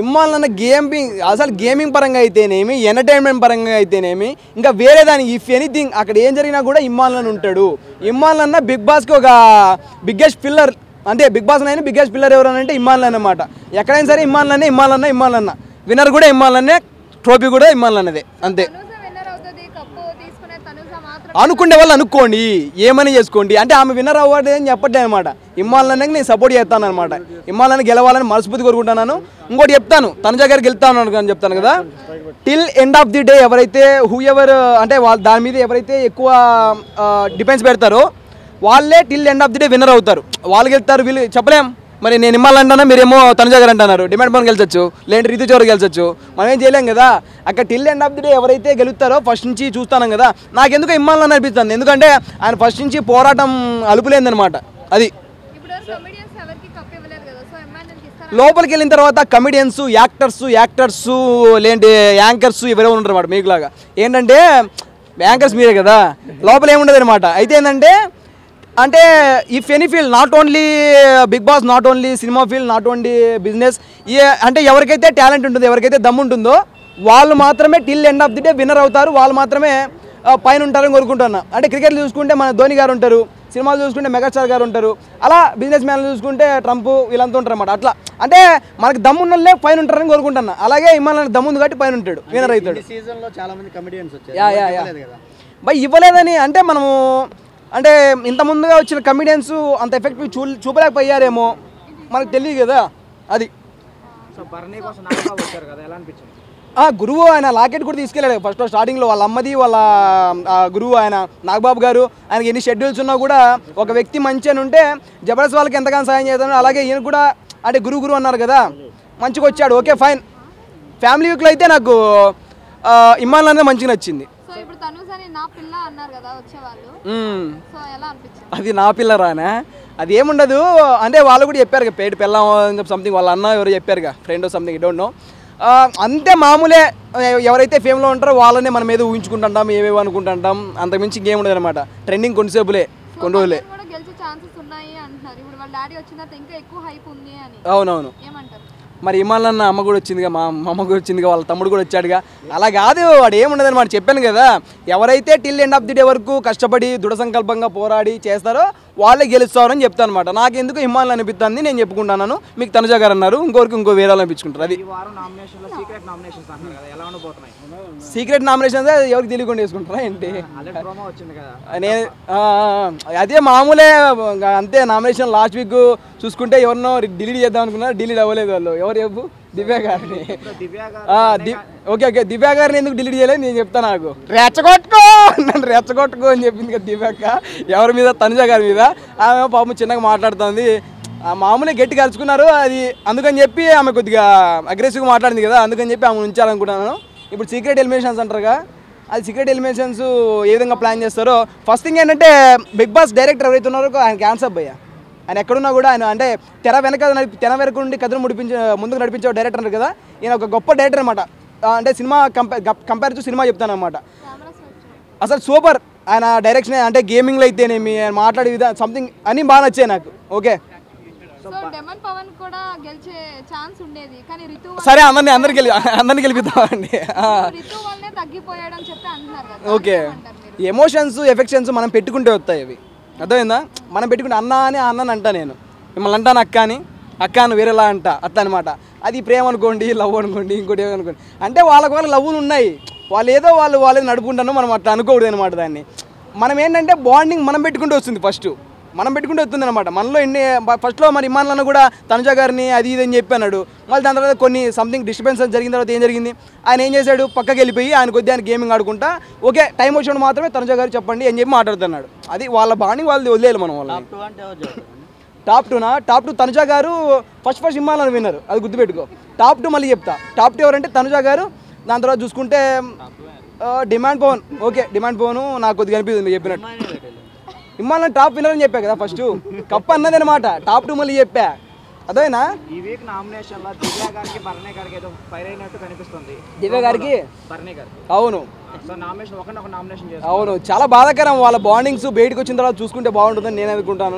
ఇమ్మాలన్న gaming అసలు gaming పరంగా అయితేనేమి ఎంటర్టైన్మెంట్ పరంగా అయితేనేమి ఇంకా వేరే దాని ఇఫ్ ఎనీథింగ్ అక్కడ ఏం జరిగినా కూడా ఇమ్మాలన్న ఉంటాడు. ఇమ్మాలన్న బిగ్ బాస్కి ఒక బిగ్గెస్ట్ పిల్లర్, అంటే బిగ్ బాస్ అయినా బిగ్గెస్ట్ పిల్లర్ ఎవరనంటే ఇమ్మాలన్న అన్నమాట. ఎక్కడైనా సరే ఇమ్మాలన్న విన్నర్ కూడా ఇమ్మాలన్నే, ట్రోఫీ కూడా ఇమ్మాలన్నదే అంతే. అనుకునే వాళ్ళు అనుకోండి, ఏమని చేసుకోండి, అంటే ఆమె విన్నర్ అవ్వదు అని చెప్పట్లే అనమాట. ఇమ్మాలన్నకి నేను సపోర్ట్ చేస్తాను అనమాట. ఇమ్మాలన్న గెలవాలని మనస్ఫూర్తి కోరుకుంటున్నాను. ఇంకోటి చెప్తాను, తనుజ గారికి గెలుస్తాను అని చెప్తాను కదా. Till end of the day ఎవరైతే ఎవరు అంటే వాళ్ళు దాని మీద ఎవరైతే ఎక్కువ డిపెండ్స్ పెడతారో వాళ్ళే till end of the day winner అవుతారు. వాళ్ళు గెలుస్తారు, వీళ్ళు చెప్పలేం. మరి నేను ఇమ్మాలంటానా, మీరేమో తనుజ గారు అంటున్నారు. డిమాండ్ పవన్ గెలిచొచ్చు, లేదంటే రితు చౌర గెలిచొచ్చు, మనం ఏం చేయలేం కదా. అక్కడ till end of the day ఎవరైతే గెలుస్తారో ఫస్ట్ నుంచి చూస్తాను కదా. నాకెందుకు ఇమ్మాలని అనిపిస్తుంది, ఎందుకంటే ఆయన ఫస్ట్ నుంచి పోరాటం అలుపులేదనమాట. అది లోపలికి వెళ్ళిన తర్వాత కమెడియన్స్, యాక్టర్స్ లేదంటే యాంకర్స్ ఎవరెవరు ఉంటారు అన్నమాట. మీకులాగా ఏంటంటే యాంకర్స్ మీరే కదా, లోపల ఏముండదు అనమాట. అయితే ఏంటంటే అంటే if any field, not only Bigg Boss, not only cinema field, not only business, అంటే ఎవరికైతే టాలెంట్ ఉంటుందో, ఎవరికైతే దమ్ము ఉంటుందో వాళ్ళు మాత్రమే till end of the day winner అవుతారు. వాళ్ళు మాత్రమే పైన ఉంటారని కోరుకుంటున్నా. అంటే క్రికెట్ చూసుకుంటే మన ధోని గారు ఉంటారు, సినిమాలు చూసుకుంటే మెగాస్టార్ గారు ఉంటారు, అలా బిజినెస్ మ్యాన్లు చూసుకుంటే ట్రంప్ వీళ్ళంతా ఉంటారు అన్నమాట. అట్లా అంటే మనకి దమ్మున్నోళ్ళే పైన ఉంటారని కోరుకుంటున్నా. అలాగే ఇమ్మాలని దమ్ముంది కాబట్టి పైన ఉంటాడు, విన్నర్ అవుతాడు. బై ఇవ్వలేదని అంటే మనము అంటే ఇంత ముందుగా వచ్చిన కమెడియన్స్ అంత ఎఫెక్టివ్ చూపలేకపోయారేమో, మనకు తెలియదు కదా. అది గురువు ఆయన లాకెట్ కూడా తీసుకెళ్ళాడు ఫస్ట్ స్టార్టింగ్లో. వాళ్ళ అమ్మది వాళ్ళ గురువు ఆయన నాగబాబు గారు. ఆయనకి ఎన్ని షెడ్యూల్స్ ఉన్నా కూడా ఒక వ్యక్తి మంచి అని ఉంటే జబర్దస్త్ వాళ్ళకి ఎంతగానో సాయం చేస్తాను. అలాగే ఈయన కూడా అంటే గురువు అన్నారు కదా, మంచిగా వచ్చాడు. Okay fine. ఫ్యామిలీ వీక్లో అయితే నాకు ఇమ్మాన్ అనేది మంచిగా నచ్చింది. అది నా పిల్లరానా, అది ఏముండదు. అంటే వాళ్ళు కూడా చెప్పారు పేట పిల్ల సంథింగ్, వాళ్ళ అన్న ఎవరు చెప్పారుగా, friend something, I don't know. అంతే మామూలే. ఎవరైతే ఫేమ్లో ఉంటారో వాళ్ళనే మనం ఏదో ఊహించుకుంటుంటాం, ఏవేవో అనుకుంటుంటాం. అంతకుమించి ఇంకేముండదు అనమాట. ట్రెండింగ్ కొంతసేపులే, కొన్ని రోజులే. అవునవును. మరి ఇమాలన్న అమ్మ కూడా వచ్చిందిగా, మా అమ్మ కూడా వచ్చిందిగా, వాళ్ళ తమ్ముడు కూడా వచ్చాడుగా. అలా కాదు, వాడు ఏముండదని మాట చెప్పాను కదా. ఎవరైతే till end of the day వరకు కష్టపడి దృఢ సంకల్పంగా పోరాడి చేస్తారో వాళ్ళే గెలుస్తారని చెప్తాను అనమాట. నాకు ఎందుకు హిమాలయ అనిపిస్తుంది, నేను చెప్పుకుంటున్నాను. మీకు తనుజ గారు అన్నారు, ఇంకోరికి ఇంకో వేరే అనిపించుకుంటారు. అది సీక్రెట్ నామినేషన్ ఎవరికి తెలియకుండా వేసుకుంటారా ఏంటి? నేను అదే మామూలే అంతే. నామినేషన్ లాస్ట్ వీక్ చూసుకుంటే ఎవరినో డిలీట్ చేద్దాం అనుకున్నారు, డిలీట్ అవ్వలేదు వాళ్ళు. ఎవరు చెప్పు? దివ్య గారిని. ఓకే దివ్య గారిని ఎందుకు డిలీట్ చేయలేదు నేను చెప్తాను. నాకు నన్ను రెచ్చగొట్టుకో అని చెప్పింది కదా దివ్యక్క. ఎవరి మీద? తనుజ గారి మీద. ఆమె పాపం చిన్నగా మాట్లాడుతుంది, మామూలుగా గట్టి కలుసుకున్నారు. అది అందుకని చెప్పి ఆమె కొద్దిగా అగ్రెసివ్గా మాట్లాడింది కదా, అందుకని చెప్పి ఆమె ఉంచాలనుకుంటున్నాను. ఇప్పుడు సీక్రెట్ ఎలిమినేషన్స్ అంటారుగా, అది సీక్రెట్ ఎలిమినేషన్స్ ఏ విధంగా ప్లాన్ చేస్తారో. ఫస్ట్ థింగ్ ఏంటంటే బిగ్ బాస్ డైరెక్టర్ ఎవరైతే ఉన్నారో ఆయన క్యాన్సర్ అయ్యా. ఆయన ఎక్కడున్నా కూడా ఆయన అంటే తెర వెనక నుండి కథను ముందుకు నడిపించే డైరెక్టర్ అన్నారు కదా. ఈయన ఒక గొప్ప డైరెక్టర్ అనమాట. అంటే సినిమా కంపేర్ టు సినిమా చెప్తాను అనమాట. అసలు సూపర్ ఆయన డైరెక్షన్. అంటే గేమింగ్లో అయితేనేమి, ఆయన మాట్లాడే విధానం సంథింగ్ అన్నీ బాగా నచ్చాయి నాకు. ఓకే సరే, అందరిని గెలిపిద్దామండి. ఓకే ఎమోషన్స్, ఎఫెక్షన్స్ మనం పెట్టుకుంటే వస్తాయి అవి, అర్థమైందా? మనం పెట్టుకుంటే అన్న అని అన్నని అంటా, నేను మిమ్మల్ని అంటాను అక్క అని వేరేలా అంట, అట్లా అనమాట. అది ప్రేమ అనుకోండి, లవ్ అనుకోండి, ఇంకోటి ఏమనుకోండి. అంటే వాళ్ళ లవ్వులు ఉన్నాయి, వాళ్ళు ఏదో వాళ్ళేదో నడుపుకుంటాను, మనం అట్లా అనుకోకూడదు అనమాట. దాన్ని మనం ఏంటంటే బాండింగ్ మనం పెట్టుకుంటూ వస్తుంది, ఫస్ట్ మనం పెట్టుకుంటూ వస్తుంది అనమాట. మనలో ఫస్ట్లో మరి ఇమాన్లను కూడా తనుజ గారిని అది ఇది అని చెప్పాడు. మళ్ళీ దాని తర్వాత కొన్ని సంథింగ్ డిస్టర్బెన్స్ జరిగిన తర్వాత ఏం జరిగింది, ఆయన ఏం చేశాడు, పక్కకి వెళ్ళిపోయి ఆయన కొద్దిగా ఆయన గేమింగ్ ఆడుకుంటా, ఓకే టైం వచ్చినప్పుడు మాత్రమే తనుజ గారు చెప్పండి అని చెప్పి మాట్లాడుతున్నాడు. అది వాళ్ళ బాండింగ్, వాళ్ళు వదిలేయాలి మనం. వాళ్ళని టాప్ 2 తనుజ గారు ఫస్ట్ ఇమ్మాలని విన్నారు, అది గుర్తుపెట్టుకో. టాప్ 2 మళ్ళీ చెప్తా. టాప్ 2 ఎవరంటే తనుజ గారు, దాని తర్వాత చూసుకుంటే demon Pavan. Okay demon Pavan నాకు కొద్దిగా అనిపిస్తుంది మీరు చెప్పినట్టు. ఇమ్మాలని టాప్ విన్నర్ అని చెప్పా కదా, ఫస్ట్ కప్ అన్నది అనమాట. టాప్ 2 మళ్ళీ చెప్పా. అదేనా ఈ వీక్ నామినేషన్ లో దివ్య గారికి భరణి గారికి ఏదో ఫైర్ అయినట్టు కనిపిస్తుంది. దివ్య గారికి భరణి గారికి అవును. సో నామినేషన్ ఒక నామినేషన్ చేస్తారు. అవును, చాలా బాధాకరం. వాళ్ళ బాండింగ్స్ బయటకు వచ్చిన తర్వాత చూసుకుంటే బాగుంటుందని నేను అనుకుంటాను.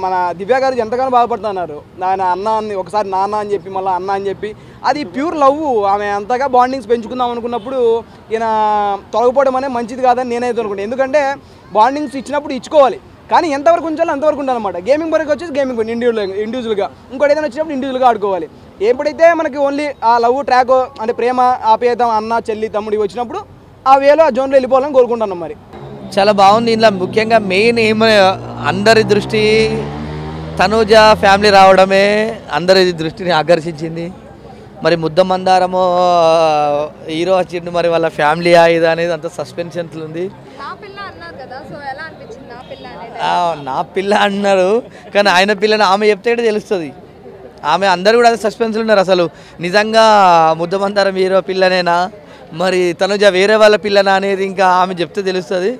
మన దివ్య గారు ఎంతగానో బాధపడుతున్నారు. ఆయన అన్న అని ఒకసారి నాన్న అని చెప్పి మళ్ళీ అన్న అని చెప్పి, అది ప్యూర్ లవ్. ఆమె అంతగా బాండింగ్స్ పెంచుకుందాం అనుకున్నప్పుడు ఈయన తొలగిపోవడం అనేది మంచిది కాదని నేనైతే అనుకుంటాను. ఎందుకంటే బాండింగ్స్ ఇచ్చినప్పుడు ఇచ్చుకోవాలి, కానీ ఎంతవరకు ఉంచాలో అంతవరకు ఉండాలన్నమాట. గేమింగ్ వరకు వచ్చేసి గేమింగ్ ఇండివిజువల్గా, ఇంకోటి ఏదైనా వచ్చినప్పుడు ఇండివిజువల్గా ఆడుకోవాలి. ఎప్పుడైతే మనకి ఓన్లీ ఆ లవ్ ట్రాక్ అంటే ప్రేమ ఆప్యాయత అన్న చెల్లి తమ్ముడి వచ్చినప్పుడు ఆ వేలో ఆ జోన్లో వెళ్ళిపోవాలని కోరుకుంటున్నాం. మరి చాలా బాగుంది. ఇందులో ముఖ్యంగా మెయిన్ అందరి దృష్టి తనూజ ఫ్యామిలీ రావడమే అందరి దృష్టిని ఆకర్షించింది. మరి ముద్ద మందారము హీరో వచ్చిండు, మరి వాళ్ళ ఫ్యామిలీ ఇది అనేది అంత సస్పెన్షన్ ఉంది. నా పిల్ల అన్నారు, కానీ ఆయన పిల్లని ఆమె చెప్తే తెలుస్తుంది. ఆమె అందరు కూడా అదే సస్పెన్స్లు ఉన్నారు. అసలు నిజంగా ముద్ద మందారం హీరో పిల్లనేనా, మరి తనుజ వేరే వాళ్ళ పిల్లనా అనేది ఇంకా ఆమె చెప్తే తెలుస్తుంది.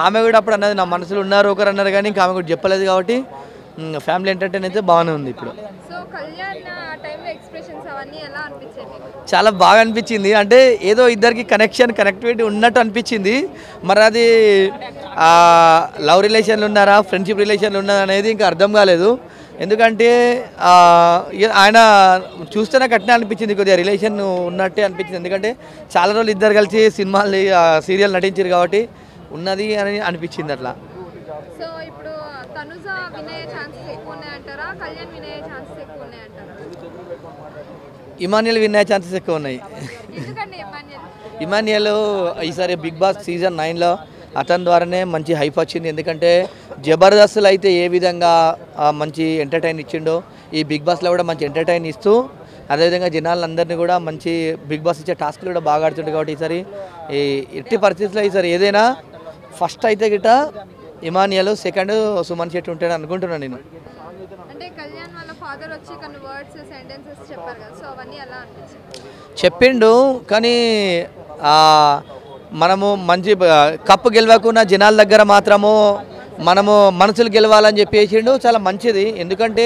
ఆమె కూడా అప్పుడు అన్నది నా మనసులో ఉన్నారు ఒకరు అన్నారు, కానీ ఇంకా ఆమె కూడా చెప్పలేదు. కాబట్టి ఫ్యామిలీ ఎంటర్టైన్ అయితే బాగానే ఉంది. ఇప్పుడు చాలా బాగా అనిపించింది. అంటే ఏదో ఇద్దరికి కనెక్టివిటీ ఉన్నట్టు అనిపించింది. మరి అది లవ్ రిలేషన్లు ఉన్నారా ఫ్రెండ్షిప్ రిలేషన్లు ఉన్నారా అనేది ఇంకా అర్థం కాలేదు. ఎందుకంటే ఆయన చూస్తే నాకు అట్నే అనిపించింది, కొద్దిగా రిలేషన్ ఉన్నట్టే అనిపించింది. ఎందుకంటే చాలా రోజులు ఇద్దరు కలిసి సినిమాలు సీరియల్ నటించారు కాబట్టి ఉన్నది అని అనిపించింది అట్లా. ఇమాన్యుయల్ వినే ఛాన్సెస్ ఎక్కువ ఉన్నాయి. ఇమాన్యుయల్ ఈసారి బిగ్ బాస్ సీజన్ 9లో అతని ద్వారానే మంచి హైప్ వచ్చింది. ఎందుకంటే జబర్దస్త్లో అయితే ఏ విధంగా మంచి ఎంటర్టైన్ ఇచ్చిండో ఈ బిగ్ బాస్లో కూడా మంచి ఎంటర్టైన్ ఇస్తూ, అదేవిధంగా జనాలందరినీ కూడా మంచి బిగ్ బాస్ ఇచ్చే టాస్క్లు కూడా బాగా ఆడుతుండే. కాబట్టి ఈసారి ఈ ఎట్టి పరిస్థితుల్లో ఈసారి ఏదైనా ఫస్ట్ అయితే గిట్ట ఇమాన్యుయల్, సెకండ్ సుమన్ శెట్టి ఉంటాడు అనుకుంటున్నాను నేను. చెప్పిండు, కానీ మనము మంచి కప్పు గెలవకుండా జనాల దగ్గర మాత్రము మనము మనసులు గెలవాలని చెప్పేసిండు. చాలా మంచిది. ఎందుకంటే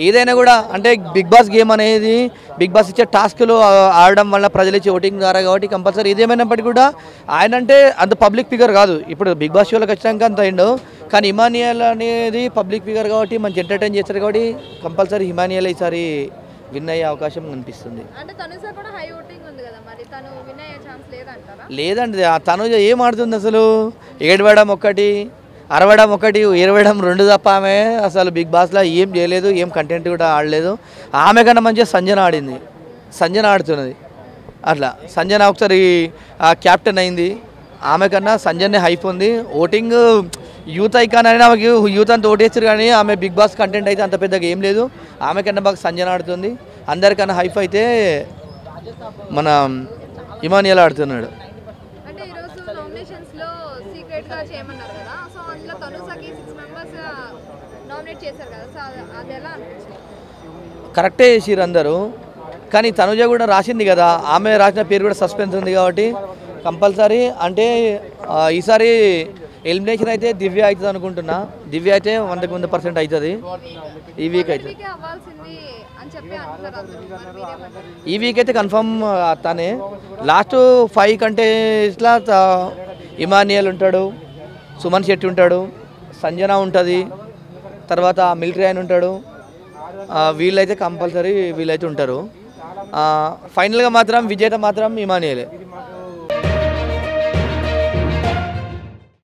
ఏదైనా కూడా అంటే బిగ్ బాస్ గేమ్ అనేది బిగ్ బాస్ ఇచ్చే టాస్క్లు ఆడడం వల్ల ప్రజలు ఇచ్చే ఓటింగ్ ద్వారా, కాబట్టి కంపల్సరీ ఏదేమైనప్పటికీ కూడా ఆయన అంటే అంత పబ్లిక్ ఫిగర్ కాదు. ఇప్పుడు బిగ్ బాస్ షోలో ఖచ్చితంగా అంత అయిండు, కానీ ఇమాన్యుయల్ అనేది పబ్లిక్ ఫిగర్ కాబట్టి మంచి ఎంటర్టైన్ చేస్తారు. కాబట్టి కంపల్సరీ ఇమాన్యుయల్ ఈసారి విన్ అయ్యే అవకాశం కనిపిస్తుంది. లేదండి, తనుజ ఏం ఆడుతుంది అసలు? ఏడవడం ఒకటి, అరవడం ఒకటి, 22 తప్ప ఆమె అసలు బిగ్ బాస్లో ఏం చేయలేదు, ఏం కంటెంట్ కూడా ఆడలేదు. ఆమె కన్నా మంచిగా సంజన ఆడింది, సంజన ఆడుతున్నది. అట్లా సంజన ఒకసారి క్యాప్టెన్ అయింది, ఆమె కన్నా సంజనే హైప్ ఉంది. ఓటింగ్ యూత్ ఐకాన్ అని ఆమెకి యూత్ అంతా ఓటేస్తారు, కానీ ఆమె బిగ్ బాస్ కంటెంట్ అయితే అంత పెద్దగా ఏం లేదు. ఆమె కన్నా బాగా సంజన ఆడుతుంది. అందరికన్నా హైప్ అయితే మన ఇమాన్యుయల్ ఆడుతున్నాడు. కరెక్టే చేసిరు అందరూ, కానీ తనుజ కూడా రాసింది కదా, ఆమె రాసిన పేరు కూడా సస్పెన్స్ ఉంది. కాబట్టి కంపల్సరీ అంటే ఈసారి ఎలిమినేషన్ అయితే దివ్య అవుతుంది అనుకుంటున్నా. దివ్య అయితే 100% అవుతుంది ఈ వీక్. అయితే ఈ వీక్ అయితే కన్ఫర్మ్ తనే. లాస్ట్ 5 కంటెస్ట్లా ఇమాన్యుయల్ ఉంటాడు, సుమన్ శెట్టి ఉంటాడు, సంజన ఉంటుంది, తర్వాత మిలిటరీ ఆయన ఉంటాడు. వీళ్ళైతే కంపల్సరీ వీళ్ళైతే ఉంటారు. ఫైనల్గా మాత్రం విజేత మాత్రం ఇమాన్యుయలే.